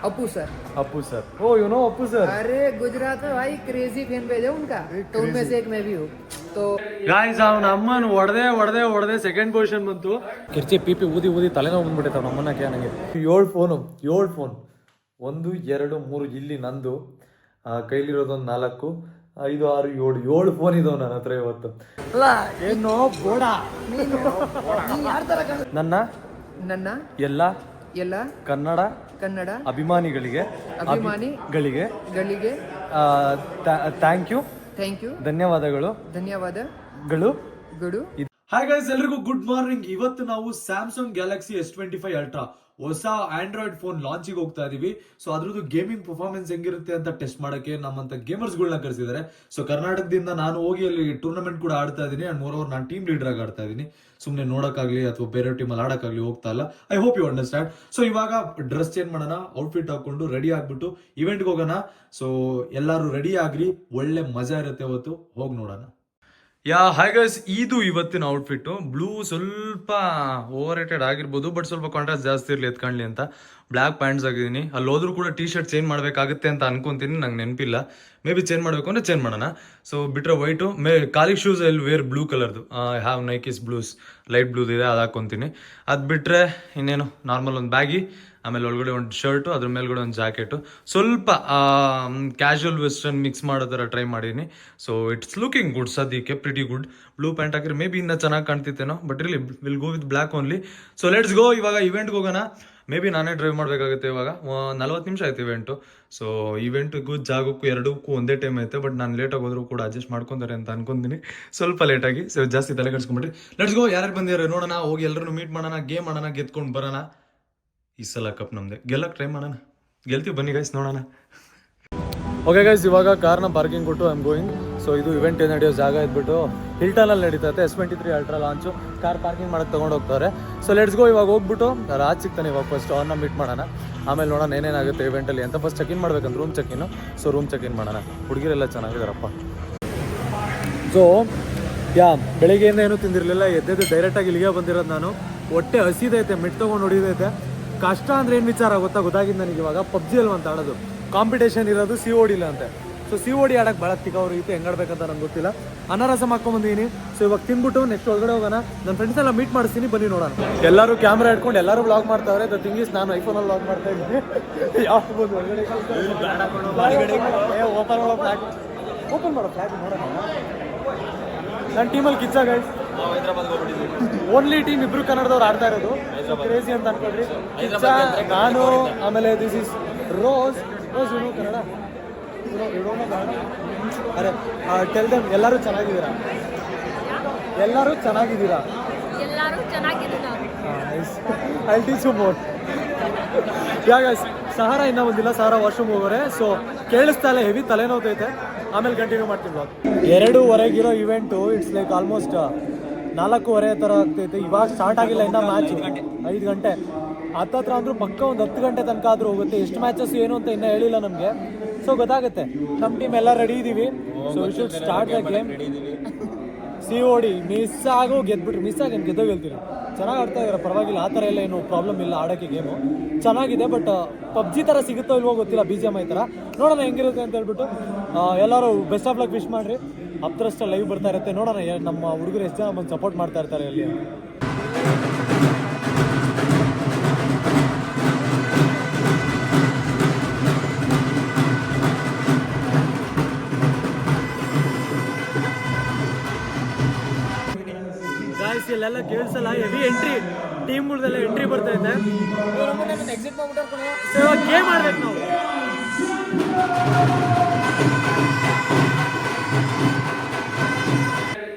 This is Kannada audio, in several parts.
Appu sir. Appu sir, oh you know Appu sir. अरे गुजरात में भाई क्रेजी फैन पेज है उनका, तो उनमें से एक मैं भी हूँ। तो ಗಾಯ್ಸ್ ಅವನ ಅಮ್ಮನ ಹೊಡೆದೆ ಸೆಕೆಂಡ್ ಪೊಸಿಷನ್ ಬಂತು. ಕಿರ್ಚಿ ಪಿಪಿ ಊದಿ ತಲೆನೋವು ಬಂದ್ಬಿಟ್ಟೈತೆ ನಮ್ಮನ್ನಕ್ಕೆ. ನನಗೆ 7 ಫೋನ್ 1 2 3 ಇಲ್ಲಿ ನಂದು, ಕೈಲಿರೋದೊಂದು 4 5 6 7 ಫೋನ್ ಇದಾವೆ ನನ್ನ ಹತ್ರ ಇವತ್ತು. ಏನೋ ಬೋಡ ನನ್ನ ಎಲ್ಲ ಕನ್ನಡ ಅಭಿಮಾನಿಗಳಿಗೆ ಥ್ಯಾಂಕ್ ಯು ಧನ್ಯವಾದಗಳು. ಹಾಯ್ ಗೈಸ್, ಎಲ್ರಿಗೂ ಗುಡ್ ಮಾರ್ನಿಂಗ್. ಇವತ್ತು ನಾವು ಸ್ಯಾಮ್ಸಂಗ್ ಗ್ಯಾಲಕ್ಸಿ S25 ಅಲ್ಟ್ರಾ ಹೊಸ ಆಂಡ್ರಾಯ್ಡ್ ಫೋನ್ ಲಾಂಚಿಗೆ ಹೋಗ್ತಾ ಇದೀವಿ. ಸೊ ಅದ್ರದ್ದು ಗೇಮಿಂಗ್ ಪರ್ಫಾರ್ಮೆನ್ಸ್ ಹೆಂಗಿರುತ್ತೆ ಅಂತ ಟೆಸ್ಟ್ ಮಾಡಕ್ಕೆ ನಮ್ಮಂತ ಗೇಮರ್ಸ್ ಗಳನ್ನ ಕರೆಸಿದ್ದಾರೆ. ಸೊ ಕರ್ನಾಟಕದಿಂದ ನಾನು ಹೋಗಿ ಅಲ್ಲಿ ಟೂರ್ನಮೆಂಟ್ ಕೂಡ ಆಡ್ತಾ ಇದೀನಿ. ಅಂಡ್ ಮೋರ್ ಓವರ್ ನಾನು ಟೀಮ್ ಲೀಡರ್ ಆಗಿ ಆಡ್ತಾ ಇದೀನಿ. ಸುಮ್ಮನೆ ನೋಡಕ್ಕಾಗ್ಲಿ ಅಥವಾ ಬೇರೆ ಟೀಮ್ ಅಲ್ಲಿ ಆಡಕ್ಕಾಗ್ಲಿ ಹೋಗ್ತಾ ಇಲ್ಲ. I hope you understand. So ಇವಾಗ ಡ್ರೆಸ್ ಚೇಂಜ್ ಮಾಡೋಣ, ಔಟ್ಫಿಟ್ ಹಾಕೊಂಡು ರೆಡಿ ಆಗ್ಬಿಟ್ಟು ಇವೆಂಟ್ಗೆ ಹೋಗೋಣ. ಸೊ ಎಲ್ಲರೂ ರೆಡಿ ಆಗ್ರಿ, ಒಳ್ಳೆ ಮಜಾ ಇರುತ್ತೆ ಇವತ್ತು, ಹೋಗಿ ನೋಡೋಣ. ಹಾಯ್ ಗೈಸ್, ಇದು ಇವತ್ತಿನ ಔಟ್ಫಿಟ್. ಬ್ಲೂ ಸ್ವಲ್ಪ ಓವರ್ ರೇಟೆಡ್ ಆಗಿರ್ಬೋದು, ಬಟ್ ಸ್ವಲ್ಪ ಕಾಂಟ್ರಾಸ್ಟ್ ಜಾಸ್ತಿ ಇರಲಿ ಎತ್ಕೊಳ್ಳಿ ಅಂತ ಬ್ಲ್ಯಾಕ್ ಪ್ಯಾಂಟ್ಸ್ ಆಗಿದ್ದೀನಿ. ಅಲ್ಲಿ ಹೋದ್ರೂ ಕೂಡ ಟಿ ಶರ್ಟ್ ಚೇಂಜ್ ಮಾಡಬೇಕಾಗುತ್ತೆ ಅಂತ ಅನ್ಕೊಂತೀನಿ, ನಂಗೆ ನೆನಪಿಲ್ಲ. ಮೇ ಬಿ ಚೇಂಜ್ ಮಾಡಬೇಕು ಅಂದರೆ ಚೇಂಜ್ ಮಾಡೋಣ. ಸೊ ಬಿಟ್ರೆ ವೈಟು, ಕಾಲಿಗೆ ಶೂಸ್ ಎಲ್ಲಿ ವೇರ್ ಬ್ಲೂ ಕಲರ್ದು, ಹ್ಯಾವ್ ನೈಕಿಸ್ ಬ್ಲೂಸ್ ಲೈಟ್ ಬ್ಲೂಸ್ ಇದೆ, ಅದು ಹಾಕ್ಕೊಂತೀನಿ. ಅದು ಬಿಟ್ಟರೆ ಇನ್ನೇನು ನಾರ್ಮಲ್ ಒಂದು ಬ್ಯಾಗಿ, ಆಮೇಲೆ ಒಳಗಡೆ ಒಂದು ಶರ್ಟು, ಅದ್ರ ಮೇಲ್ಗಡೆ ಒಂದು ಜಾಕೆಟು, ಸ್ವಲ್ಪ ಕ್ಯಾಶುವಲ್ ವೆಸ್ಟರ್ನ್ ಮಿಕ್ಸ್ ಮಾಡೋ ಥರ ಟ್ರೈ ಮಾಡೀನಿ. ಸೊ ಇಟ್ಸ್ ಲುಕಿಂಗ್ ಗುಡ್, ಸದ್ಯಕ್ಕೆ ಪ್ರಿಟಿ ಗುಡ್. ಬ್ಲೂ ಪ್ಯಾಂಟ್ ಹಾಕಿದ್ರೆ ಮೇ ಬಿ ಇನ್ನೂ ಚೆನ್ನಾಗಿ ಕಾಣ್ತಿತ್ತೇನೋ, ಬಟ್ ಇಲ್ಲಿ will go with black only. So let's go. ಇವಾಗ ಇವೆಂಟ್ಗೆ ಹೋಗೋಣ. ಮೇ ಬಿ ನಾನೇ ಡ್ರೈವ್ ಮಾಡಬೇಕಾಗುತ್ತೆ. ಇವಾಗ 40 ನಿಮಿಷ ಆಯ್ತು ಇವೆಂಟು. ಸೊ ಇವೆಂಟಿಗೂ ಜಾಗಕ್ಕೂ ಎರಡಕ್ಕೂ ಒಂದೇ ಟೈಮ್ ಐತೆ, ಬಟ್ ನಾನು ಲೇಟಾಗಿ ಹೋದ್ರೂ ಕೂಡ ಅಡ್ಜಸ್ಟ್ ಮಾಡ್ಕೊಂತಾರೆ ಅಂತ ಅನ್ಕೊಂತೀನಿ, ಸ್ವಲ್ಪ ಲೇಟಾಗಿ. ಸೊ ಜಾಸ್ತಿ ತಲೆ ಕೆಡಿಸ್ಕೊಂಬಿಟ್ರಿ. Let's go. ಯಾರು ಬಂದಿದ್ದಾರೆ ನೋಡೋಣ, ಹೋಗಿ ಎಲ್ಲರೂ ಮೀಟ್ ಮಾಡೋಣ, ಗೇಮ್ ಮಾಡೋಣ, ಗೆದ್ಕೊಂಡು ಬರೋಣ. ಈ ಸಲ ಕಪ್ ನಮ್ದೆ, ಗೆಲ್ಲಕ್ಕೆ ಟ್ರೈ ಮಾಡೋಣ. ಗೆಲ್ತೀವಿ ಬನ್ನಿ ಗೈಸ್, ನೋಡೋಣ. ಓಕೆ ಗೈಸ್, ಇವಾಗ ಕಾರ್ನ ಪಾರ್ಕಿಂಗ್ ಕೊಟ್ಟು ಐ ಆಮ್ ಗೋಯಿಂಗ್. ಸೊ ಇದು ಇವೆಂಟ್ ನಡೆಯೋ ಜಾಗ ಇದ್ಬಿಟ್ಟು ಹಿಲ್ಟನಲ್ಲಿ ನಡೀತೈತೆ. S23 ultra launch. Car parking ಮಾಡೋಕ್ಕೆ ತೊಗೊಂಡು ಹೋಗ್ತಾರೆ. So let's go. ಇವಾಗ ಹೋಗ್ಬಿಟ್ಟು ರಾಜ್ ಸಿಗ್ತಾನೆ ಇವಾಗ. ಫಸ್ಟ್ ಅವ್ರನ್ನ ಮೀಟ್ ಮಾಡೋಣ, ಆಮೇಲೆ ನೋಡೋಣ ಏನೇನಾಗುತ್ತೆ ಇವೆಂಟಲ್ಲಿ ಅಂತ. ಫಸ್ಟ್ ಚೆಕ್ ಇನ್ ಮಾಡ್ಬೇಕಂತ, ರೂಮ್ ಚೆಕ್ ಇನ್ನು. ಸೊ ರೂಮ್ ಚೆಕ್ ಇನ್ ಮಾಡೋಣ. ಹುಡುಗಿರೆಲ್ಲ ಚೆನ್ನಾಗಿದ್ದಾರಪ್ಪ. ಸೊ ಬೆಳಿಗ್ಗೆಯಿಂದ ಏನೂ ತಿಂದಿರಲಿಲ್ಲ, ಎದ್ದೆದ್ದು ಡೈರೆಕ್ಟಾಗಿ ಇಲ್ಲಿಗೆ ಬಂದಿರೋದು ನಾನು. ಹೊಟ್ಟೆ ಹಸಿದೈತೆ, ಮಿಟ್ ತೊಗೊಂಡು ಹೊಡಿದೈತೆ. ಕಷ್ಟ ಅಂದರೆ ಏನು ವಿಚಾರ ಗೊತ್ತಾಗಿದ್ದು ನನಗೆ ಇವಾಗ. PUBG ಅಲ್ವ ಅಂತ ಆಡೋದು, ಕಾಂಪಿಟೇಷನ್ ಇರೋದು COD ಇಲ್ಲ ಅಂತೆ. ಸೊ COD ಆಡೋಕ್ಕೆ ಭಾಳ ತಿಕ್ಕವ್ರು ಇತ್ತು, ಹೆಂಗಾಡ್ಬೇಕಂತ ನಂಗೆ ಗೊತ್ತಿಲ್ಲ. ಅನಾರಸ ಹಾಕ್ಕೊಂಬಂದಿದ್ದೀನಿ. ಸೊ ಇವಾಗ ತಿಂದ್ಬಿಟ್ಟು ನೆಕ್ಸ್ಟ್ ಒಳಗಡೆ ಹೋಗೋಣ. ನನ್ನ ಫ್ರೆಂಡ್ಸ್ ಎಲ್ಲ ಮೀಟ್ ಮಾಡಿಸ್ತೀನಿ, ಬನ್ನಿ ನೋಡೋಣ. ಎಲ್ಲರೂ ಕ್ಯಾಮ್ರಾ ಇಟ್ಕೊಂಡು ಎಲ್ಲರೂ ವ್ಲಾಗ್ ಮಾಡ್ತಾವ್ರೆ. ದ ಥಿಂಗ್ ಇಸ್, ನಾನು ಐಫೋನಲ್ಲಿ ವ್ಲಾಗ್ ಮಾಡ್ತಾ ಇದ್ದೀನಿ. ಯಾಕೆ ಬಂದು ಒಳಗಡೆ ಓಪನ್ ಮಾಡೋ ಫ್ಲಾಗ್ ನೋಡೋಣ. ನನ್ನ ಟೀಮಲ್ಲಿ ಕಿಚ್ಚ ಗೈಸ್, ಓನ್ಲಿ ಟೀಮ್ ಇಬ್ರು ಕನ್ನಡದವ್ರು ಆಡ್ತಾ ಇರೋದು. ಕ್ರೇಜಿ ಅಂತ ಅನ್ಕೊಳ್ರಿ. ಕಿಚ್ಚ, ನಾನು, ಆಮೇಲೆ ದಿಸ್ ಇಸ್ ರೋಸ್. ಇವ್ನು ಕನ್ನಡ, ಅರೆ ಟೆಲ್ ದೆಮ್. ಎಲ್ಲರೂ ಚೆನ್ನಾಗಿದ್ದೀರಾ? I teach you more. Guys, Sahara ಇನ್ನೂ ಬಂದಿಲ್ಲ. ಸಹಾರ ವಾಶ್ರೂಮ್ ಹೋಗೋರೆ. ಸೊ ಕೇಳಿಸ್ತಾ ಇಲ್ಲ, ಹೆವಿ ತಲೆನೋತೈತೆ. ಆಮೇಲೆ ಕಂಟಿನ್ಯೂ ಮಾಡ್ತೀನಿ blog. 2:15 event. It's like almost 4:15 ಥರ ಆಗ್ತೈತೆ. ಇವಾಗ ಸ್ಟಾರ್ಟ್ ಆಗಿಲ್ಲ ಇನ್ನು ಮ್ಯಾಚು. 5 ಗಂಟೆ ಹತ್ತತ್ರ ಅಂದರೂ ಪಕ್ಕ ಒಂದು 10 ಗಂಟೆ ತನಕ ಆದರೂ ಹೋಗುತ್ತೆ. ಎಷ್ಟು ಮ್ಯಾಚಸ್ ಏನು ಅಂತ ಇನ್ನೂ ಹೇಳಿಲ್ಲ ನಮಗೆ. ಸೊ ಗೊತ್ತಾಗುತ್ತೆ. ನಮ್ಮ ಟೀಮ್ ಎಲ್ಲ ರೆಡಿ ಇದ್ದೀವಿ. So we should start the game. COD miss ಆಗಿ ಗೆದ್ದೋಗಿ ಹೇಳ್ತೀವಿ. ಚೆನ್ನಾಗಿ ಆಡ್ತಾ ಇದ್ದಾರೆ, ಪರವಾಗಿಲ್ಲ. ಆ ಥರ ಎಲ್ಲ ಏನು ಪ್ರಾಬ್ಲಮ್ ಇಲ್ಲ ಆಡೋಕ್ಕೆ. ಗೇಮು ಚೆನ್ನಾಗಿದೆ. ಬಟ್ PUBG ಥರ ಸಿಗುತ್ತೋ ಇಲ್ವೋ ಗೊತ್ತಿಲ್ಲ, BGMI ಥರ. ನೋಡೋಣ ಹೆಂಗಿರುತ್ತೆ ಅಂತ ಹೇಳ್ಬಿಟ್ಟು. ಎಲ್ಲರೂ ಬೆಸ್ಟ್ ಆಫ್ ಲಕ್ ವಿಶ್ ಮಾಡಿರಿ. ಹತ್ತರಷ್ಟು ಲೈವ್ ಬರ್ತಾ ಇರುತ್ತೆ. ನೋಡೋಣ ನಮ್ಮ ಹುಡುಗರು ಎಷ್ಟು ಜನ ಬಂದು ಸಪೋರ್ಟ್ ಮಾಡ್ತಾ ಇರ್ತಾರೆ ಅಲ್ಲಿ. ಗಾಯ್ಸ್, ಇಲ್ಲೆಲ್ಲ ಕೇಳಿಸಲ್ಲ, ಹೆವಿ ಎಂಟ್ರಿ. ಟೀಮ್ಗಳದೆಲ್ಲ ಎಂಟ್ರಿ ಬರ್ತಾ ಇದೆ. ಇವಾಗ ಗೇಮ್ ಆಡ್ಬೇಕು ನಾವು.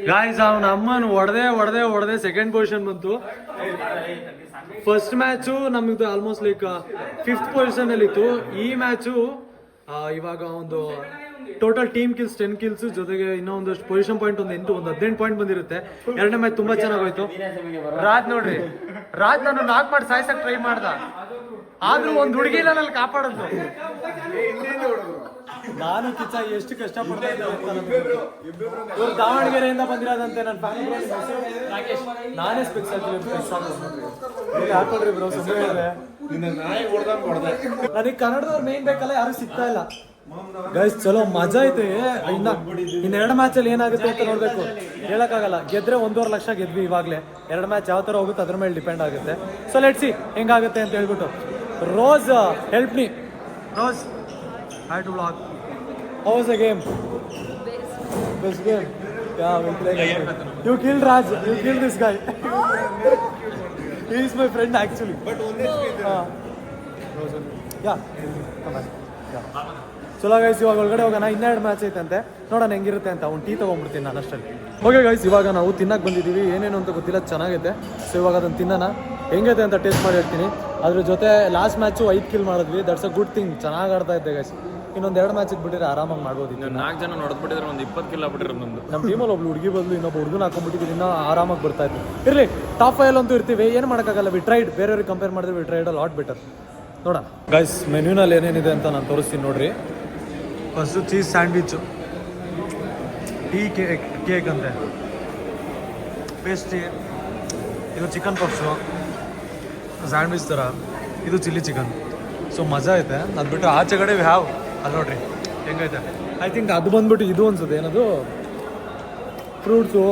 ಗಾಯ್ಸ್, ಅವನ ಅಮ್ಮನ ಹೊಡೆದೆ ಸೆಕೆಂಡ್ ಪೊಸಿಷನ್ ಬಂತು. ಫಸ್ಟ್ ಮ್ಯಾಚು ನಮ್ದು ಆಲ್ಮೋಸ್ಟ್ ಲೈಕ್ 5th ಪೊಸಿಷನ್ ಅಲ್ಲಿ ಇತ್ತು. ಈ ಮ್ಯಾಚು ಇವಾಗ ಒಂದು ಟೋಟಲ್ ಟೀಮ್ ಕಿಲ್ಸ್ 10 ಕಿಲ್ಸ್ ಜೊತೆಗೆ ಇನ್ನೂ ಒಂದಷ್ಟು ಪೊಸಿಷನ್ ಪಾಯಿಂಟ್ ಒಂದು 18 ಪಾಯಿಂಟ್ ಬಂದಿರುತ್ತೆ. ಎರಡನೇ ಮ್ಯಾಚ್ ತುಂಬಾ ಚೆನ್ನಾಗೋಯ್ತು. ರಾಜ್ ನೋಡ್ರಿ, ನಾನು ನಾಕ್ ಮಾಡಿ ಸಾಯ್ಸಕ್ ಟ್ರೈ ಮಾಡ್ದ, ಆದ್ರೂ ಒಂದು ಹುಡುಗಿ ನಲ್ಲಿ ಕಾಪಾಡೋದು. ನಾನು ಕಿಚ್ಚ ಎಷ್ಟು ಕಷ್ಟಪಡ್ತಾ ಇದ್ದೆ. ದಾವಣಗೆರೆಯಿಂದ ಬಂದಿರೋದಂತೆ ನನ್ನ ಫ್ಯಾಮಿಲಿ. ನಾನೇ ಸ್ಪೆಕ್ಸ್ ಹಾಕೊಳ್ರಿ ಬ್ರೋ, ಸುಮ್ಮನೆ ನನಗೆ ಕನ್ನಡದವ್ರು ಮೇನ್ ಬೇಕಲ್ಲ, ಯಾರು ಸಿಗ್ತಾ ಇಲ್ಲ ಗೈಸ್. ಚಲೋ ಮಜಾ ಐತೆ. ಇನ್ನೆರಡು ಮ್ಯಾಚಲ್ಲಿ ಏನಾಗುತ್ತೆ ಅಂತ ನೋಡ್ಬೇಕು, ಹೇಳಕ್ಕಾಗಲ್ಲ. ಗೆದ್ರೆ 1.5 ಲಕ್ಷ ಗೆದ್ವಿ ಇವಾಗಲೇ. 2 ಮ್ಯಾಚ್ ಯಾವ ಥರ ಹೋಗುತ್ತೆ ಅದ್ರ ಮೇಲೆ ಡಿಪೆಂಡ್ ಆಗುತ್ತೆ. ಸೊ ಲೆಟ್ಸ್ ಸಿ ಹೆಂಗಾಗುತ್ತೆ ಅಂತ ಹೇಳ್ಬಿಟ್ಟು. Rose help me. Rose, hi to blog. How was the game? Best game. You killed Raj. You killed this guy. He is my friend actually. But only yeah. Come on. Yeah. ಚಲೋ ಗೈಸ್, ಇವಾಗ ಒಳಗಡೆ ಹೋಗೋಣ. 2 ಮ್ಯಾಚ್ ಐತಂತೆ, ನೋಡೋಣ ಹೆಂಗಿರುತ್ತೆ ಅಂತ. ಒಂದು ಟೀ ತೊಗೊಂಡ್ಬಿಡ್ತೀನಿ ನಾನು ಅಷ್ಟಲ್ಲಿ. ಓಕೆ ಗೈಸ್, ಇವಾಗ ನಾವು ತಿನ್ನಕ್ಕೆ ಬಂದಿದ್ದೀವಿ. ಏನೇನು ಅಂತ ಗೊತ್ತಿಲ್ಲ, ಚೆನ್ನಾಗೈತೆ. ಸೊ ಇವಾಗ ಅದನ್ನು ತಿನ್ನೋಣ, ಹೆಂಗೈತೆ ಅಂತ ಟೇಸ್ಟ್ ಮಾಡಿ ಹೇಳ್ತೀನಿ. ಅದ್ರ ಜೊತೆ ಲಾಸ್ಟ್ ಮ್ಯಾಚು 5 ಕಿಲ್ ಮಾಡಿದ್ವಿ. That's a good thing. ಚೆನ್ನಾಗಿ ಆಡ್ತಾ ಇದ್ದೆ ಗೈಸ್. ಇನ್ನೊಂದು 2 ಮ್ಯಾಚಿಗೆ ಬಿಟ್ಟಿದ್ರೆ ಆರಾಮಾಗಿ ಮಾಡ್ಬೋದು. 4 ಜನ ನೋಡ್ಬಿಟ್ಟಿದ್ರೆ ಒಂದು 20 ಕಿಲ್ ಆಗ್ಬಿಟ್ಟಿರೋದು ನಮ್ದು. ನಮ್ಮ ಟೀಮಲ್ಲಿ ಒಬ್ಳು ಹುಡುಗಿ ಬದಲು ಇನ್ನೊಬ್ಬ ಹುಡುಗನ ಹಾಕೊಂಡ್ಬಿಟ್ಟಿದ್ದು ಇನ್ನೂ ಆರಾಮಾಗಿ ಬರ್ತಾ ಇತ್ತು. ಇರಲಿ, ಟಾಪ್ 5 ಅಂತೂ ಇರ್ತೀವಿ, ಏನು ಮಾಡೋಕ್ಕಾಗಲ್ಲ. We tried. ಬೇರೆಯವ್ರಿಗೆ ಕಂಪೇರ್ ಮಾಡಿದ್ರೆ we tried a lot better. ನೋಡೋಣ ಗೈಸ್, ಮೆನ್ಯೂನಲ್ಲಿ ಏನೇನಿದೆ ಅಂತ ನಾನು ತೋರಿಸ್ತೀನಿ ನೋಡ್ರಿ. First cheese sandwich, tea cake ಅಂತೆ, ಪೇಸ್ಟ್ರಿ, ಇದು ಚಿಕನ್ ಪಫ್ಸು, ಸ್ಯಾಂಡ್ವಿಚ್ ಥರ, ಇದು ಚಿಲ್ಲಿ ಚಿಕನ್. ಸೊ ಮಜಾ ಐತೆ. ಅದು ಬಿಟ್ಟು ಆಚೆ ಕಡೆ ಹ್ಯಾವ್ ಅಲ್ಲಿ ನೋಡ್ರಿ ಹೆಂಗೈತೆ. ಐ ಥಿಂಕ್ ಅದು ಬಂದ್ಬಿಟ್ಟು ಇದು ಅನ್ಸುತ್ತೆ, ಏನದು ಫ್ರೂಟ್ಸು,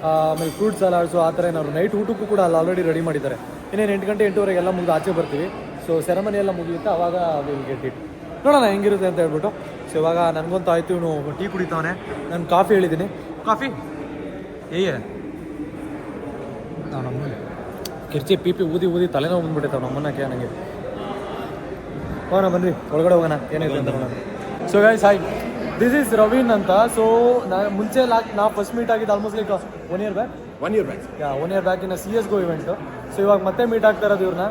ಆಮೇಲೆ ಫ್ರೂಟ್ ಸಲಾಡ್ಸು ಆ ಥರ ಏನಾದ್ರು. ನೈಟ್ ಊಟಕ್ಕೂ ಕೂಡ ಅಲ್ಲಿ ಆಲ್ರೆಡಿ ರೆಡಿ ಮಾಡಿದ್ದಾರೆ. ಇನ್ನೇನು 8 ಗಂಟೆ 8:30 ಎಲ್ಲ ಮುಗಿದು ಆಚೆ ಬರ್ತೀವಿ. ಸೊ ಸೆರೆಮನಿ ಎಲ್ಲ ಮುಗಿಯುತ್ತೆ, ಅವಾಗ ವಿಲ್ ಗೆಟ್ ಇಟ್. ನೋಡೋಣ ಹೆಂಗಿರುತ್ತೆ ಅಂತ ಹೇಳ್ಬಿಟ್ಟು. ಸೊ ಇವಾಗ ನನಗಂತೂ ಆಯಿತು, ಇವನು ಟೀ ಕುಡಿತಾವನೆ. ನಾನು ಕಾಫಿ ಹೇಳಿದ್ದೀನಿ. ಕಾಫಿ ಏಯೇ ನಮ್ಮನ್ನ ಕಿರ್ಚಿ ಪೀಪಿ ಊದಿ ಊದಿ ತಲೆನೋವು ಬಂದ್ಬಿಟ್ಟಿರ್ತಾವೆ ನಮ್ಮನ್ನಕ್ಕೆ. ನನಗೆ ಹೋಗೋಣ ಬನ್ನಿ, ಒಳಗಡೆ ಹೋಗೋಣ ಏನಿದೆ ಅಂತ ನೋಡೋಣ. So guys hi, this is Raveen ಅಂತ. ಸೊ ಮುಂಚೆ ನಾವು ಫಸ್ಟ್ ಮೀಟ್ ಆಗಿದ್ದು almost like 1 year back. 1 year back. Yeah 1 year back in CSGO event. So ಇವಾಗ ಮತ್ತೆ ಮೀಟ್ ಆಗ್ತಾ ಇರೋದು ಇವ್ರನ್ನ.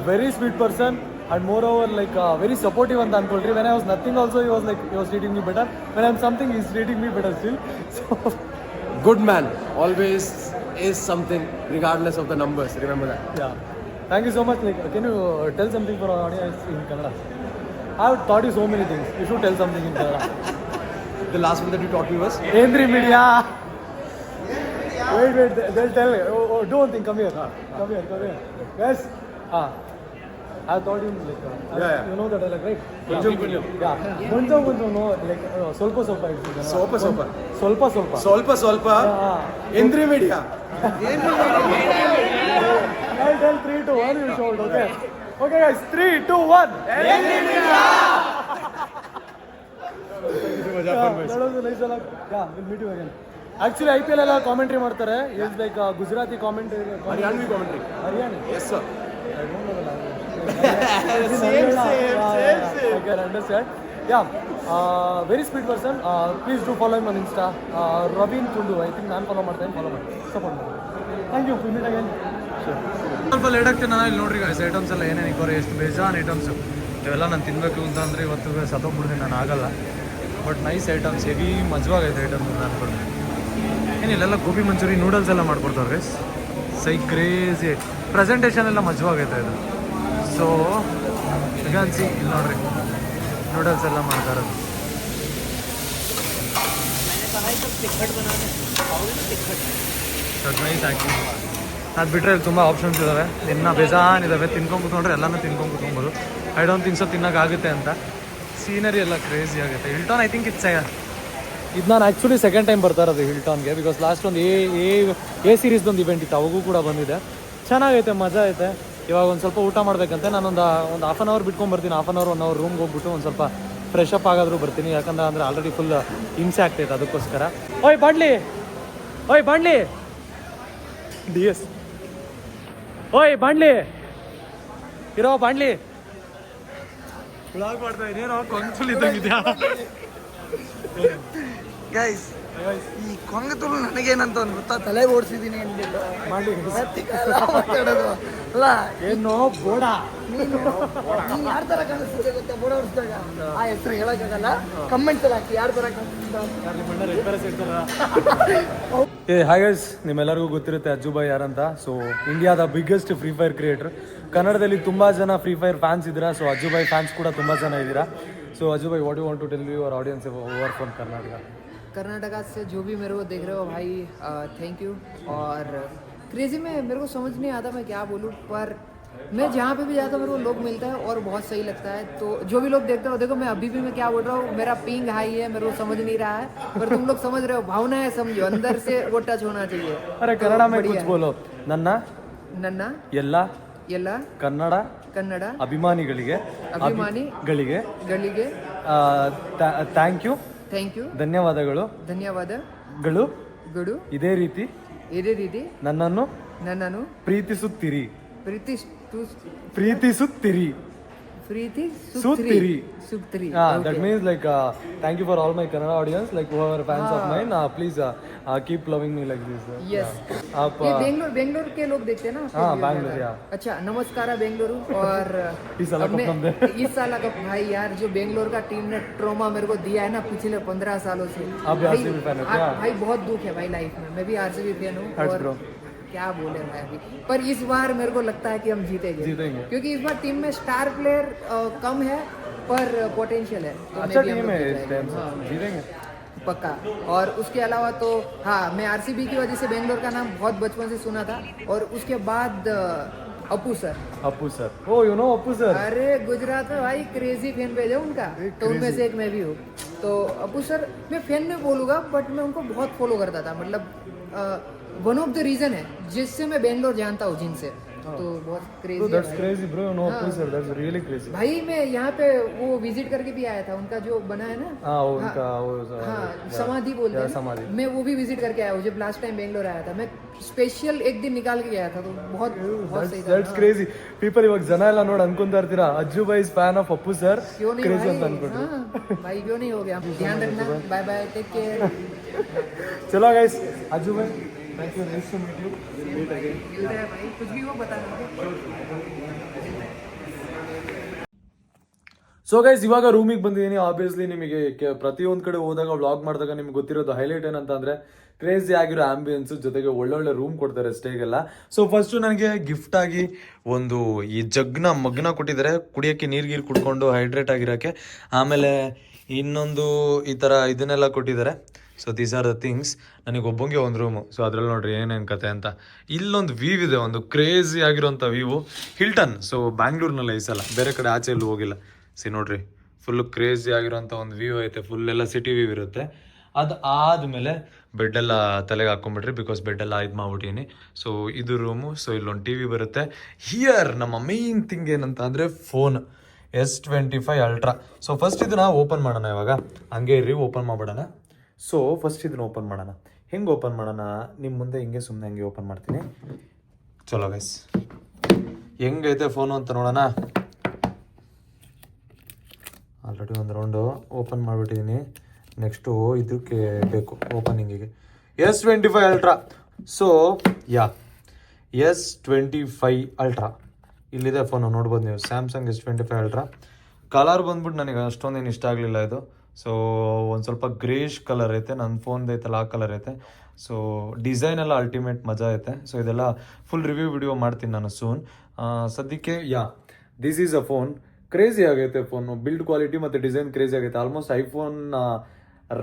Very sweet person and moreover like very supportive ಅಂತ ಅನ್ಕೊಳ್ರಿ. When I was nothing also he was treating me better. When I'm something he is treating me better still. So Good man always is something regardless of the numbers. Remember that. yeah, thank you so much. Like, can you tell something for our audience in Kannada? I have taught you so many things. You should tell something in Kannada. The last one that you taught me was Endri media. Wait, they'll tell me. Oh, do one thing. Come here. Come here. Yes. I thought you like. Yeah. You know that like right? Konjam. Yeah. Konjam no like ಸ್ವಲ್ಪ. ಸ್ವಲ್ಪ. Indri media. I'll tell 3, 2, 1. You should. Okay. Okay, guys. 3, 2, 1. Indri media. That was a nice one. Yeah, we'll meet you again. Actually, IPL ಎಲ್ಲ ಕಾಮೆಂಟ್ರಿ ಮಾಡ್ತಾರೆ. It's like Gujarati commentary. Haryanvi commentary. Haryana. Yes sir. I don't know the language. Same. I can understand. Yeah, very sweet person. Please do follow him on Insta. Raveen Kundu. I think ನಾನು ಫಾಲೋ ಮಾಡ್ತೇನೆ. ಫಾಲೋ ಮಾಡಿ, ಸಪೋರ್ಟ್ ಮಾಡಿ. Thank you. Meet again. ಸ್ವಲ್ಪ ಲೇಟ್ ಆಗ್ತೀನಿ ನಾನು. ಇಲ್ಲಿ ನೋಡ್ರಿ ಗೈಸ್, ಐಟಮ್ಸ್ ಎಲ್ಲ ಏನೇನು ಇಕ್ಕೋರೆ, ಎಷ್ಟು ಬೇಜಾನ್ ಐಟಮ್ಸು. ಇವೆಲ್ಲ ನಾನು ತಿನ್ನಬೇಕು ಅಂತ ಅಂದರೆ ಇವತ್ತು ಸತ್ತೋಗ್ಬಿಡ್ತೀನಿ, ನಾನು ಆಗಲ್ಲ. ಬಟ್ ನೈಸ್ ಐಟಮ್ಸ್, ಹೆವಿ ಮಜವಾಗೈತೆ ಐಟಮ್ಸ್ ಅಂತ ಅನ್ಕೊಂಡು. ಏನಿಲ್ಲೆಲ್ಲ ಗೋಬಿ ಮಂಚೂರಿ, ನೂಡಲ್ಸ್ ಎಲ್ಲ ಮಾಡ್ಕೊಡ್ತಾರೆ ಗೈಸ್. ಸೈ ಕ್ರೇಜಿ ಪ್ರೆಸೆಂಟೇಷನ್ ಎಲ್ಲ ಮಜವಾಗೈತೆ ಇದು. ಸೊ ಈಗ ಅನ್ಸಿ ಇಲ್ಲಿ ನೋಡ್ರಿ, ನೂಡಲ್ಸ್ ಎಲ್ಲ ಮಾಡ್ತಾ ಇರೋದು. Nice acting. ಅದು ಬಿಟ್ಟರೆ ಇಲ್ಲಿ ತುಂಬ ಆಪ್ಷನ್ಸ್ ಇದ್ದಾವೆ, ಇನ್ನೂ ಬೇಜಾನಿದ್ದಾವೆ. ತಿನ್ಕೊಂಡು ಕೂತ್ಕೊಂಡ್ರೆ ಎಲ್ಲನೂ ತಿನ್ಕೊಂಡು ಕೂತ್ಕೊಬೋದು. ಐ ಡೋಂಟ್ ಥಿಂಕ್ ಸೊ ತಿನ್ನೋಕ್ಕಾಗುತ್ತೆ ಅಂತ. ಸೀನರಿ ಎಲ್ಲ ಕ್ರೇಜಿ ಆಗುತ್ತೆ. ಹಿಲ್ಟಾನ್ ಐ ಥಿಂಕ್ ಇದು ನಾನು ಆ್ಯಕ್ಚುಲಿ ಸೆಕೆಂಡ್ ಟೈಮ್ ಬರ್ತಾ ಇರೋದು ಹಿಲ್ಟಾನ್ಗೆ. ಬಿಕಾಸ್ ಲಾಸ್ಟ್ ಒಂದು ಎ ಸೀರೀಸ್ದೊಂದು ಇವೆಂಟ್ ಇತ್ತು, ಅವಾಗೂ ಕೂಡ ಬಂದಿದೆ. ಚೆನ್ನಾಗೈತೆ, ಮಜಾ ಐತೆ. ಇವಾಗ ಒಂದು ಸ್ವಲ್ಪ ಊಟ ಮಾಡಬೇಕಂತೆ. ನಾನೊಂದು ಹಾಫ್ ಆನ್ ಅವರ್ ಬಿಟ್ಕೊಂಡು ಬರ್ತೀನಿ. ಹಾಫ್ ಆನ್ ಅವರ್ 1 hour ರೂಮ್ಗೆ ಹೋಗ್ಬಿಟ್ಟು ಒಂದು ಸ್ವಲ್ಪ ಫ್ರೆಶ್ ಅಪ್ ಆಗಾದರೂ ಬರ್ತೀನಿ. ಯಾಕಂದ್ರೆ ಆಲ್ರೆಡಿ ಫುಲ್ ಹಿಂಸೆ ಆಗ್ತೈತೆ, ಅದಕ್ಕೋಸ್ಕರ. ಓಯ್ ಬಾಂಡ್ಲಿ DS. ಓಯ್ ಬಾಂಡ್ಲಿ ಇರೋ ಬಾಂಡ್ಲಿ ಬ್ಲಾಗ್ ಮಾಡ್ತಾ ಇದ್ದೀನೋ ಕೊಂಗ್ಫುಲ್ ಇದ್ದಂಗಿದ್ಯಾ ಗೈಸ್? ಈ ಕೊಂಗತುಳು ನನಗೇನಂತ ಒಂದು ಗೊತ್ತಾ, ತಲೆ ಓಡಿಸಿದ್ದೀನಿ ಅಂದ್ಬಿಟ್ಟು ಮಾತಾಡೋದು ಅಲ್ಲ. ಏನೋ ಬೋಡ, ನೀನು ಯಾರ ಥರ ಕಾಣಿಸ್ತಿದೆ ಗೊತ್ತಾ ಬೋಡ ಓಡಿಸಿದಾಗ? ಆ ಹೆಸರು ಹೇಳೋಕ್ಕಾಗಲ್ಲ, ಕಮೆಂಟ್ಸ್ ಅಲ್ಲಿ ಹಾಕಿ ಯಾರ ಥರ ಕಾಣಿಸ್ತಿದ್ದ. ಹಾಯ್ ಗೈಸ್, ನಿಮ್ಮೆಲ್ಲರಿಗೂ ಗೊತ್ತಿರುತ್ತೆ ಅಜ್ಜು ಬಾಯ್ ಯಾರಂತ. ಸೊ ಇಂಡಿಯಾದ ಬಿಗ್ಗೆಸ್ಟ್ ಫ್ರೀ ಫೈರ್ ಕ್ರಿಯೇಟರ್. ಕನ್ನಡದಲ್ಲಿ ತುಂಬ ಜನ ಫ್ರೀ ಫೈರ್ ಫ್ಯಾನ್ಸ್ ಇದ್ದೀರಾ. ಸೊ ಅಜ್ಜು ಬಾಯ್ ಫ್ಯಾನ್ಸ್ ಕೂಡ ತುಂಬ ಜನ ಇದ್ದೀರಾ. So Ajju bhai, what you want to tell your audience over from Karnataka से जो भी मेरे को देख रहे हो भाई, थैंक यू. और क्रेजी में मेरे को समझ नहीं आता मैं क्या बोलूँ, पर मैं जहाँ पे भी जाता हूँ मेरे को लोग मिलता है और बहुत सही लगता है। तो जो भी लोग देखते हो, देखो मैं अभी भी मैं क्या बोल रहा हूँ, मेरा पिंग हाई है, मेरे को समझ नहीं रहा है, पर तुम लोग समझ रहे हो, भावना है, समझो, अंदर से वो टच होना चाहिए। अरे तो कन्नड़ में बढ़िया कुछ है। बोलो. ನನ್ನ ನನ್ನ ಎಲ್ಲ ಎಲ್ಲ ಕನ್ನಡ ಕನ್ನಡ ಅಭಿಮಾನಿಗಳಿಗೆ ಅಭಿಮಾನಿಗಳಿಗೆ ಥ್ಯಾಂಕ್ ಯು, ಧನ್ಯವಾದಗಳು ಧನ್ಯವಾದಗಳು ಇದೇ ರೀತಿ ಇದೇ ರೀತಿ ನನ್ನನ್ನು ಪ್ರೀತಿಸುತ್ತೀರಿ. ಪ್ರೀತಿಸುತ್ತೀರಿ. That means like thank you for all my Kannada audience, like who are fans of mine, please keep loving me like this. Yes आप ये बेंगलोर के लोग देखते हैं ना आपके हाँ, video बैंगलोर, ज्यादा। या। अच्छा नमस्कार बेंगलुरु। और इस साल अब कप मैं- हम दे। इस साल का भाई यार जो बेंगलोर का टीम ने ट्रोमा मेरे को दिया है ना पिछले 15 सालों से, आप भी भाई- RCB fan हो क्या? भाई बहुत दुख है भाई लाइफ में। मैं भी आरसीबी फैन हूँ Hearts और bro। क्या बोले भाई अभी, पर इस बार मेरे को लगता है कि हम जीतेंगे क्योंकि इस बार टीम में स्टार प्लेयर कम है पर पोटेंशियल है। तो अच्छा maybe हम टीम लोग है जीत इस जाएंगे। टाइम से, हाँ, जीतेंगे. पक्का। और उसके अलावा तो हाँ, मैं आरसीबी की वजह से बेंगलोर का नाम बहुत बचपन से सुना था। और उसके बाद Appu sir, oh you know Appu sir. अरे गुजरात में भाई क्रेजी फैन पेज है उनका, तो उनमें से एक मैं भी हूँ। तो अपू सर मैं फैन नहीं बोलूँगा, बट मैं उनको बहुत फॉलो करता था, मतलब वन ऑफ द रीजन है जिससे मैं बेंगलोर जानता हूँ जिनसे। तो बहुत क्रेजी Bro, है that's भाई। crazy bro, you know Appu sir, that's really crazy. भाई मैं यहाँ पे वो विजिट करके भी आया था, उनका जो बना है ना, हाँ वो उनका वो हाँ समाधि बोलते हैं ना, समाधि. मैं वो भी विजिट करके आया हूँ जब लास्ट टाइम बेंगलोर आया था। मैं स्पेशल एक दिन निकाल के गया था, तो बहुत सही था। That's crazy. People ಇವಾಗ ಜನ ಎಲ್ಲ ನೋಡಿ ಅನ್ಕೊಂತಾ ಇರ್ತೀರಾ Ajju Bhai is fan of Appu sir, क्यों नहीं क्रेजी ಅಂತ भाई, ಅನ್ಕೊಂಡ್ರು. हाँ, भाई क्यों नहीं हो गया। ध्यान रखना, बाय बाय, टेक केयर। चलो गाइस, अज्जू भाई thank you, nice to meet you. Meet again. मिलते हैं भाई, कुछ भी हो बताना। ಸೊ ಗೈಸ್ ಇವಾಗ ರೂಮಿಗೆ ಬಂದಿದ್ದೀನಿ. ಆಬ್ವಿಯಸ್ಲಿ ನಿಮಗೆ ಪ್ರತಿಯೊಂದು ಕಡೆ ಹೋದಾಗ ವ್ಲಾಗ್ ಮಾಡಿದಾಗ ನಿಮ್ಗೆ ಗೊತ್ತಿರೋದು ಹೈಲೈಟ್ ಏನಂತ ಅಂದರೆ ಕ್ರೇಜಿ ಆಗಿರೋ ಆಂಬಿಯನ್ಸ್ ಜೊತೆಗೆ ಒಳ್ಳೊಳ್ಳೆ ರೂಮ್ ಕೊಡ್ತಾರೆ ಸ್ಟೇಗೆಲ್ಲ. ಸೊ ಫಸ್ಟು ನನಗೆ ಗಿಫ್ಟ್ ಆಗಿ ಒಂದು ಈ ಜಗ್ನ ಮಗ್ನ ಕೊಟ್ಟಿದ್ದಾರೆ ಕುಡಿಯೋಕ್ಕೆ ನೀರು ಕುಡ್ಕೊಂಡು ಹೈಡ್ರೇಟ್ ಆಗಿರೋಕ್ಕೆ. ಆಮೇಲೆ ಇನ್ನೊಂದು ಈ ಥರ ಇದನ್ನೆಲ್ಲ ಕೊಟ್ಟಿದ್ದಾರೆ. So these are the things. ನನಗೆ ಒಬ್ಬಂಗೆ ಒಂದು ರೂಮು. ಸೊ ಅದ್ರಲ್ಲಿ ನೋಡ್ರಿ ಏನೇನು ಕತೆ ಅಂತ. ಇಲ್ಲೊಂದು ವ್ಯೂ ಇದೆ, ಒಂದು ಕ್ರೇಜಿ ಆಗಿರೋಂಥ ವ್ಯೂ, ಹಿಲ್ಟನ್. ಸೊ ಬ್ಯಾಂಗ್ಳೂರ್ನಲ್ಲ ಈ ಸಲ, ಬೇರೆ ಕಡೆ ಆಚೆ ಎಲ್ಲೂ ಹೋಗಿಲ್ಲ. ಸಿ ನೋಡ್ರಿ, ಫುಲ್ಲು ಕ್ರೇಜಿ ಆಗಿರೋಂಥ ಒಂದು ವ್ಯೂ ಐತೆ, ಫುಲ್ ಎಲ್ಲ ಸಿಟಿ ವ್ಯೂ ಇರುತ್ತೆ. ಅದು ಆದಮೇಲೆ ಬೆಡ್ಡೆಲ್ಲ ತಲೆಗೆ ಹಾಕೊಂಡ್ಬಿಟ್ರಿ, ಬಿಕಾಸ್ ಬೆಡ್ಡೆಲ್ಲ ಇದು ಮಾಡ್ಬಿಟ್ಟಿನಿ. ಸೊ ಇದು ರೂಮು. ಸೊ ಇಲ್ಲೊಂದು ಟಿ ವಿ ಬರುತ್ತೆ. ಹಿಯರ್ ನಮ್ಮ ಮೇಯ್ನ್ ಥಿಂಗ್ ಏನಂತ ಅಂದರೆ phone S25 ultra. So first ಇದನ್ನ ಓಪನ್ ಮಾಡೋಣ ಇವಾಗ. ಹಂಗೆ ಇರ್ರಿ, ಓಪನ್ ಮಾಡ್ಬಿಡೋಣ. ಸೊ ಫಸ್ಟ್ ಇದನ್ನ ಓಪನ್ ಮಾಡೋಣ. ಹೆಂಗೆ ಓಪನ್ ಮಾಡೋಣ ನಿಮ್ಮ ಮುಂದೆ, ಹಿಂಗೆ ಸುಮ್ಮನೆ ಹಂಗೆ ಓಪನ್ ಮಾಡ್ತೀನಿ. ಚಲೋ ಗೈಸ್, ಹೆಂಗೈತೆ ಫೋನು ಅಂತ ನೋಡೋಣ. ಆಲ್ರೆಡಿ ಒಂದು ರೌಂಡು ಓಪನ್ ಮಾಡಿಬಿಟ್ಟಿದ್ದೀನಿ. ನೆಕ್ಸ್ಟು ಇದಕ್ಕೆ ಬೇಕು ಓಪನಿಂಗಿಗೆ S25 ultra. So S25 ultra ಇಲ್ಲಿದೆ ಫೋನು, ನೋಡ್ಬೋದು ನೀವು. Samsung S25 ultra. ಕಲರ್ ಬಂದ್ಬಿಟ್ಟು ನನಗೆ ಅಷ್ಟೊಂದೇನು ಇಷ್ಟ ಆಗಲಿಲ್ಲ ಇದು. ಸೊ ಒಂದು ಸ್ವಲ್ಪ ಗ್ರೇಷ್ ಕಲರ್ ಐತೆ, ನನ್ನ ಫೋನ್ದು ಐತಲ್ಲ ಆ ಕಲರ್ ಐತೆ. ಸೊ ಡಿಸೈನ್ ಎಲ್ಲ ಅಲ್ಟಿಮೇಟ್ ಮಜಾ ಐತೆ. ಸೊ ಇದೆಲ್ಲ ಫುಲ್ ರಿವ್ಯೂ ವಿಡಿಯೋ ಮಾಡ್ತೀನಿ ನಾನು ಸೂನ್. ಸದ್ಯಕ್ಕೆ this is a phone. Crazy ಆಗೈತೆ ಫೋನು, ಬಿಲ್ಡ್ ಕ್ವಾಲಿಟಿ ಮತ್ತು ಡಿಸೈನ್ ಕ್ರೇಜಿ ಆಗೈತೆ. ಆಲ್ಮೋಸ್ಟ್ ಐಫೋನ್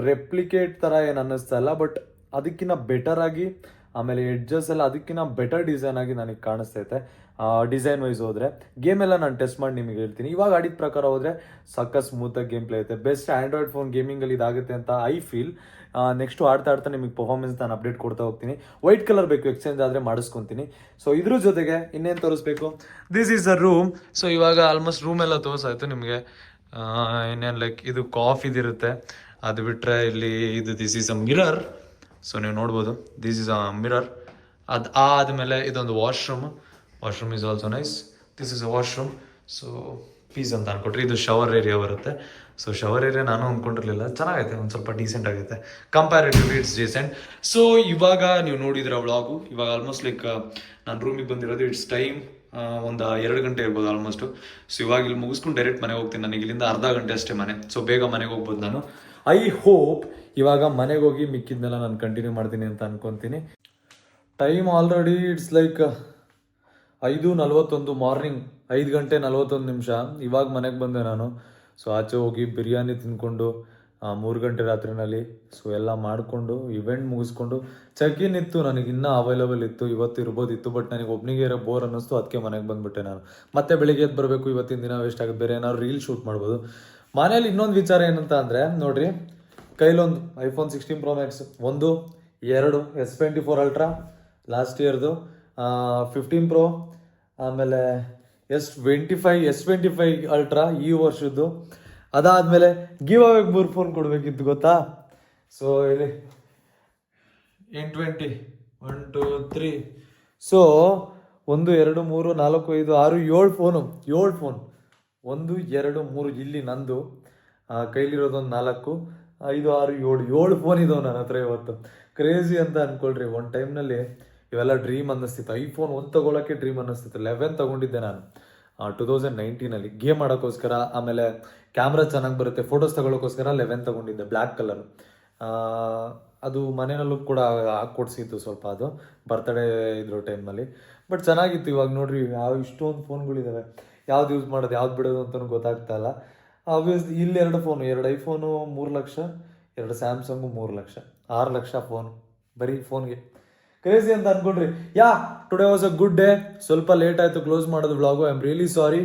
ರೆಪ್ಲಿಕೇಟ್ ಥರ ಏನು ಅನ್ನಿಸ್ತಾ ಇಲ್ಲ, ಬಟ್ ಅದಕ್ಕಿಂತ ಬೆಟರ್ ಆಗಿ, ಆಮೇಲೆ ಎಡ್ಜಸ್ ಎಲ್ಲ ಅದಕ್ಕಿಂತ ಬೆಟರ್ ಡಿಸೈನ್ ಆಗಿ ನನಗೆ ಕಾಣಿಸ್ತೈತೆ. ಡಿಸೈನ್ ವೈಸ್ ಹೋದರೆ ಗೇಮ್ ಎಲ್ಲ ನಾನು ಟೆಸ್ಟ್ ಮಾಡಿ ನಿಮಗೆ ಹೇಳ್ತೀನಿ. ಇವಾಗ ಆಡಿದ ಪ್ರಕಾರ ಹೋದರೆ ಸಕ್ಕ ಸ್ಮೂತಾಗಿ ಗೇಮ್ ಪ್ಲೇ ಐತೆ. ಬೆಸ್ಟ್ ಆ್ಯಂಡ್ರಾಯ್ಡ್ ಫೋನ್ ಗೇಮಿಂಗಲ್ಲಿ ಇದಾಗುತ್ತೆ ಅಂತ ಐ ಫೀಲ್. ನೆಕ್ಸ್ಟು ಆಡ್ತಾ ನಿಮಗೆ ಪರ್ಫಾರ್ಮೆನ್ಸ್ ನಾನು ಅಪ್ಡೇಟ್ ಕೊಡ್ತಾ ಹೋಗ್ತೀನಿ. ವೈಟ್ ಕಲರ್ ಬೇಕು, ಎಕ್ಸ್ಚೇಂಜ್ ಆದರೆ ಮಾಡಿಸ್ಕೊತೀನಿ. ಸೊ ಇದ್ರ ಜೊತೆಗೆ ಇನ್ನೇನು ತೋರಿಸ್ಬೇಕು, this is a room. So ಇವಾಗ ಆಲ್ಮೋಸ್ಟ್ ರೂಮ್ ಎಲ್ಲ ತೋರಿಸಾಯ್ತು ನಿಮಗೆ. ಇನ್ನೇನು ಲೈಕ್ ಇದು ಕಾಫಿದಿರುತ್ತೆ. ಅದು ಬಿಟ್ಟರೆ ಇಲ್ಲಿ ಇದು this is a mirror. So ನೀವು ನೋಡ್ಬೋದು, ದಿಸ್ ಈಸ್ ಅ ಮಿರರ್. ಅದು ಆದಮೇಲೆ ಇದೊಂದು washroom is also nice. This is a washroom. So peace ಅಂತ ಅನ್ಕೊಟ್ರಿ. ಇದು ಶವರ್ ಏರಿಯಾ ಬರುತ್ತೆ. ಸೊ ಶವರ್ ಏರಿಯಾ ನಾನು ಅಂದ್ಕೊಂಡಿರಲಿಲ್ಲ, ಚೆನ್ನಾಗೈತೆ, ಒಂದು ಸ್ವಲ್ಪ ಡೀಸೆಂಟ್ ಆಗೈತೆ, ಕಂಪ್ಯಾರಿಟಿವ್ಲಿ ಇಟ್ಸ್ ಡೀಸೆಂಟ್. ಸೊ ಇವಾಗ ನೀವು ನೋಡಿದ್ರೆ ವ್ಲಾಗು, ಇವಾಗ ಆಲ್ಮೋಸ್ಟ್ ಲೈಕ್ ನಾನು ರೂಮಿಗೆ ಬಂದಿರೋದು ಇಟ್ಸ್ ಟೈಮ್ ಒಂದು 2 ಗಂಟೆ ಇರ್ಬೋದು ಆಲ್ಮೋಸ್ಟು. ಸೊ ಇವಾಗ ಇಲ್ಲಿ ಮುಗಿಸ್ಕೊಂಡು ಡೈರೆಕ್ಟ್ ಮನೆಗೆ ಹೋಗ್ತೀನಿ. ನನಗೆ ಇಲ್ಲಿಂದ ಅರ್ಧ ಗಂಟೆ ಅಷ್ಟೇ ಮನೆ. ಸೊ ಬೇಗ ಮನೆಗೆ ಹೋಗ್ಬೋದು ನಾನು. ಐ ಹೋಪ್ ಇವಾಗ ಮನೆಗೆ ಹೋಗಿ ಮಿಕ್ಕಿದ್ನೆಲ್ಲ ನಾನು ಕಂಟಿನ್ಯೂ ಮಾಡ್ತೀನಿ ಅಂತ ಅನ್ಕೊತೀನಿ. Time already it's like 5:41 morning, 5 ಗಂಟೆ 41 ನಿಮಿಷ. ಇವಾಗ ಮನೆಗೆ ಬಂದೆ ನಾನು. ಸೊ ಆಚೆ ಹೋಗಿ ಬಿರಿಯಾನಿ ತಿಂದ್ಕೊಂಡು 3 ಗಂಟೆ ರಾತ್ರಿನಲ್ಲಿ. ಸೊ ಎಲ್ಲ ಮಾಡಿಕೊಂಡು ಇವೆಂಟ್ ಮುಗಿಸ್ಕೊಂಡು ಚೆಕ್ ಇನ್ ಇತ್ತು, ನನಗೆ ಇನ್ನೂ ಅವೈಲೇಬಲ್ ಇತ್ತು, ಇವತ್ತು ಇರ್ಬೋದಿತ್ತು. ಬಟ್ ನನಗೆ ಒಬ್ಬನಿಗೆ ಇರೋ ಬೋರ್ ಅನ್ನಿಸ್ತು, ಅದಕ್ಕೆ ಮನೆಗೆ ಬಂದುಬಿಟ್ಟೆ ನಾನು. ಮತ್ತೆ ಬೆಳಿಗ್ಗೆ ಎದ್ದು ಬರಬೇಕು, ಇವತ್ತಿನ ದಿನ ವೇಸ್ಟ್ ಆಗುತ್ತೆ. ಬೇರೆ ಏನಾದ್ರು ರೀಲ್ ಶೂಟ್ ಮಾಡ್ಬೋದು. ಮನೇಲಿ ಇನ್ನೊಂದು ವಿಚಾರ ಏನಂತ ಅಂದರೆ ನೋಡಿರಿ, ಕೈಲೊಂದು iPhone 16 Pro Max, 1 2 S24 Ultra last ಇಯರ್ದು, 15 Pro, ಆಮೇಲೆ S25 Ultra ಈ ವರ್ಷದ್ದು. ಅದಾದಮೇಲೆ ಗಿವ್ ಅವೇ 3 ಫೋನ್ ಕೊಡಬೇಕಿತ್ತು ಗೊತ್ತಾ. ಸೊ ಇಲ್ಲಿ 820 1 2 3, ಸೊ 1 2 3 4 5 6 7 ಫೋನು, 7 ಫೋನ್, 1 2 3 ಇಲ್ಲಿ ನಂದು, ಕೈಲಿರೋದೊಂದು 4 5 6 7 ಫೋನ್ ಇದಾವೆ ನನ್ನ ಹತ್ರ ಇವತ್ತು. ಕ್ರೇಜಿ ಅಂತ ಅಂದ್ಕೊಳ್ರಿ. ಒಂದು ಟೈಮ್ನಲ್ಲಿ ಇವೆಲ್ಲ ಡ್ರೀಮ್ ಅನ್ನಿಸ್ತಿತ್ತು. iPhone 1 ತೊಗೊಳಕ್ಕೆ ಡ್ರೀಮ್ ಅನ್ನಿಸ್ತಿತ್ತು. 11 ತೊಗೊಂಡಿದ್ದೆ ನಾನು 2019 ಗೇಮ್ ಆಡೋಕ್ಕೋಸ್ಕರ. ಆಮೇಲೆ ಕ್ಯಾಮ್ರಾ ಚೆನ್ನಾಗಿ ಬರುತ್ತೆ, ಫೋಟೋಸ್ ತಗೊಳ್ಳೋಕ್ಕೋಸ್ಕರ 11 ತೊಗೊಂಡಿದ್ದೆ, ಬ್ಲ್ಯಾಕ್ ಕಲರ್. ಅದು ಮನೆಯಲ್ಲೂ ಕೂಡ ಹಾಕ್ಕೊಡ್ಸಿತ್ತು ಸ್ವಲ್ಪ, ಅದು ಬರ್ತಡೇ ಇದ್ರ ಟೈಮ್ನಲ್ಲಿ. ಬಟ್ ಚೆನ್ನಾಗಿತ್ತು. ಇವಾಗ ನೋಡ್ರಿ ಇಷ್ಟೊಂದು ಫೋನ್ಗಳಿದ್ದಾವೆ, ಯಾವ್ದು ಯೂಸ್ ಮಾಡೋದು ಯಾವ್ದು ಬಿಡೋದು ಅಂತಲೂ ಗೊತ್ತಾಗ್ತಾ ಇಲ್ಲ. ಆಬ್ವಿಯಸ್ಲಿ ಇಲ್ಲಿ 2 phone, 2 iPhone 3 lakh, 2 Samsung 3 lakh, 6 lakh phone ಬರೀ ಫೋನ್ಗೆ. ಕ್ರೇಜಿ ಅಂತ ಅನ್ಕೊಂಡ್ರಿ. Today was a good day. ಸ್ವಲ್ಪ ಲೇಟ್ ಆಯಿತು ಕ್ಲೋಸ್ ಮಾಡೋದು vlog, I am really sorry.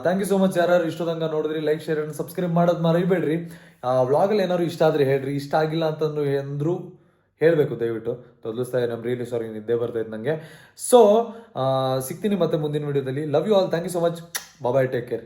Thank you so much ಯಾರು ಇಷ್ಟೊಂದಂಗ ನೋಡಿದ್ರಿ. ಲೈಕ್ ಶೇರ್ ಆ್ಯಂಡ್ ಸಬ್ಸ್ಕ್ರೈಬ್ ಮಾಡೋದು ಮರಿಬೇಡ್ರಿ. ವ್ಲಾಗಲ್ಲಿ ಏನಾದ್ರು ಇಷ್ಟ ಆದರೆ ಹೇಳ್ರಿ, ಇಷ್ಟ ಆಗಿಲ್ಲ ಅಂತಂದ್ರು ಎಂದ್ರು ಹೇಳಬೇಕು ದಯವಿಟ್ಟು. ತೊದಲಿಸ್ತಾ ಐ ಆಮ್ ರಿಯಲಿ ಸಾರಿ, ನಿದ್ದೆ ಬರ್ತೈತೆ ನನಗೆ. ಸೊ ಸಿಗ್ತೀನಿ ಮತ್ತೆ ಮುಂದಿನ ವಿಡಿಯೋದಲ್ಲಿ. Love you all, thank you so much, bye, take care.